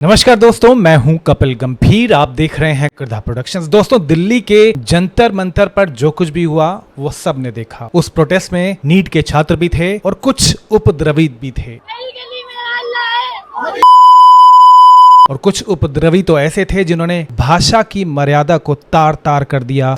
नमस्कार दोस्तों, मैं हूं कपिल गंभीर। आप देख रहे हैं कृधा प्रोडक्शंस। दोस्तों, दिल्ली के जंतर मंतर पर जो कुछ भी हुआ वो सब ने देखा। उस प्रोटेस्ट में नीट के छात्र भी थे और कुछ उपद्रवी भी थे। और कुछ उपद्रवी तो ऐसे थे जिन्होंने भाषा की मर्यादा को तार तार कर दिया।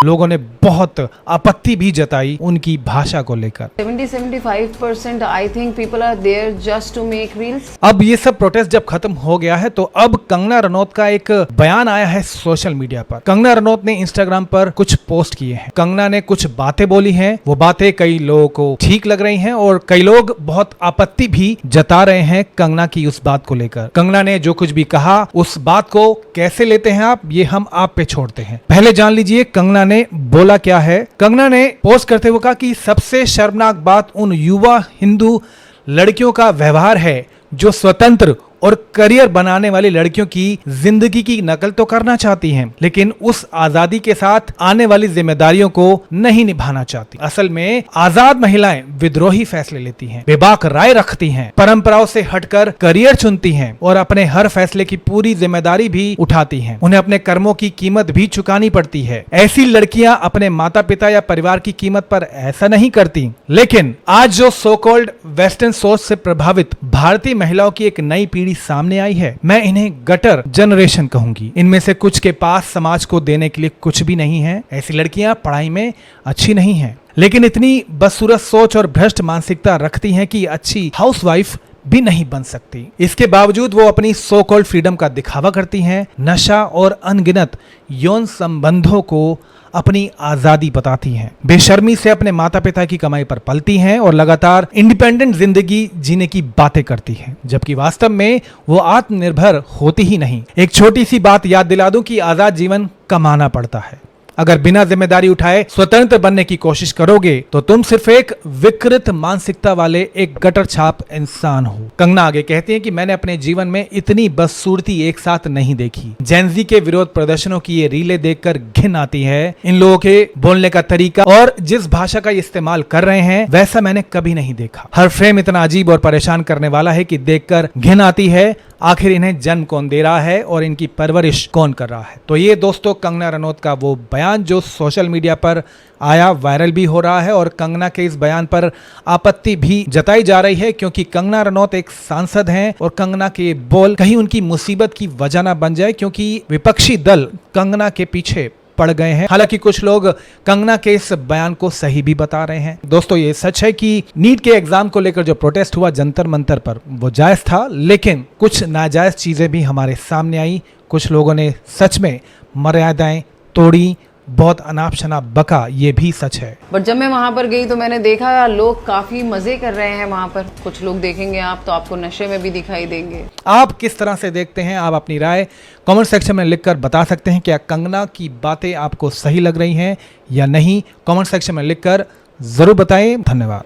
लोगों ने बहुत आपत्ति भी जताई उनकी भाषा को लेकर। 70-75% I think people are there just to make reels. अब ये सब प्रोटेस्ट जब खत्म हो गया है तो अब कंगना रनौत का एक बयान आया है सोशल मीडिया पर। कंगना रनौत ने इंस्टाग्राम पर कुछ पोस्ट किए हैं। कंगना ने कुछ बातें बोली हैं। वो बातें कई लोगों को ठीक लग रही हैं और कई लोग बहुत आपत्ति भी जता रहे हैं कंगना की उस बात को लेकर। कंगना ने जो कुछ भी कहा उस बात को कैसे लेते हैं आप, ये हम आप पे छोड़ते हैं। पहले जान लीजिए कंगना ने बोला क्या है। कंगना ने पोस्ट करते हुए कहा कि सबसे शर्मनाक बात उन युवा हिंदू लड़कियों का व्यवहार है जो स्वतंत्र और करियर बनाने वाली लड़कियों की जिंदगी की नकल तो करना चाहती हैं, लेकिन उस आजादी के साथ आने वाली जिम्मेदारियों को नहीं निभाना चाहती। असल में आजाद महिलाएं विद्रोही फैसले लेती हैं, बेबाक राय रखती हैं, परंपराओं से हटकर करियर चुनती हैं और अपने हर फैसले की पूरी जिम्मेदारी भी उठाती हैं। उन्हें अपने कर्मों की कीमत भी चुकानी पड़ती है। ऐसी लड़कियां अपने माता पिता या परिवार की कीमत पर ऐसा नहीं करती। लेकिन आज जो सो कॉल्ड वेस्टर्न सोच से प्रभावित भारतीय महिलाओं की एक नई पीढ़ी सामने आई है, मैं इन्हें गटर जनरेशन कहूंगी। इनमें से कुछ के पास समाज को देने के लिए कुछ भी नहीं है। ऐसी लड़कियां पढ़ाई में अच्छी नहीं हैं, लेकिन इतनी बदसूरत सोच और भ्रष्ट मानसिकता रखती हैं कि अच्छी हाउसवाइफ भी नहीं बन सकती। इसके बावजूद वो अपनी सो कॉल्ड फ्रीडम का दिखावा करती हैं, नशा और अनगिनत यौन संबंधों को अपनी आजादी बताती हैं, बेशर्मी से अपने माता पिता की कमाई पर पलती हैं और लगातार इंडिपेंडेंट जिंदगी जीने की बातें करती हैं, जबकि वास्तव में वो आत्मनिर्भर होती ही नहीं। एक छोटी सी बात याद दिला दूं कि आजाद जीवन कमाना पड़ता है। अगर बिना जिम्मेदारी उठाए स्वतंत्र बनने की कोशिश करोगे तो तुम सिर्फ एक विकृत मानसिकता वाले एक गटर छाप इंसान हो। कंगना आगे कहती हैं कि मैंने अपने जीवन में इतनी बदसूरती एक साथ नहीं देखी। जेनजी के विरोध प्रदर्शनों की ये रीलें देखकर घिन आती है। इन लोगों के बोलने का तरीका और जिस भाषा का इस्तेमाल कर रहे हैं वैसा मैंने कभी नहीं देखा। हर फ्रेम इतना अजीब और परेशान करने वाला है कि देखकर घिन आती है। आखिर इन्हें जन्म कौन दे रहा है और इनकी परवरिश कौन कर रहा है। तो ये दोस्तों कंगना रनौत का वो बयान जो सोशल मीडिया पर आया, वायरल भी हो रहा है और कंगना के इस बयान पर आपत्ति भी जताई जा रही है, क्योंकि कंगना रनौत एक सांसद हैं और कंगना के बोल कहीं उनकी मुसीबत की वजह ना बन जाए, क्योंकि विपक्षी दल कंगना के पीछे पड़ गए हैं। हालांकि कुछ लोग कंगना के इस बयान को सही भी बता रहे हैं। दोस्तों, ये सच है कि नीट के एग्जाम को लेकर जो प्रोटेस्ट हुआ जंतर मंतर पर वो जायज था, लेकिन कुछ नाजायज चीजें भी हमारे सामने आई। कुछ लोगों ने सच में मर्यादाएं तोड़ी, बहुत अनाप शनाप बका, ये भी सच है। बट जब मैं वहाँ पर गई तो मैंने देखा लोग काफी मजे कर रहे हैं वहाँ पर। कुछ लोग देखेंगे आप तो आपको नशे में भी दिखाई देंगे। आप किस तरह से देखते हैं? आप अपनी राय कमेंट सेक्शन में लिखकर बता सकते हैं। क्या कंगना की बातें आपको सही लग रही हैं या नहीं? कमेंट सेक्शन में लिखकर जरूर बताएं। धन्यवाद।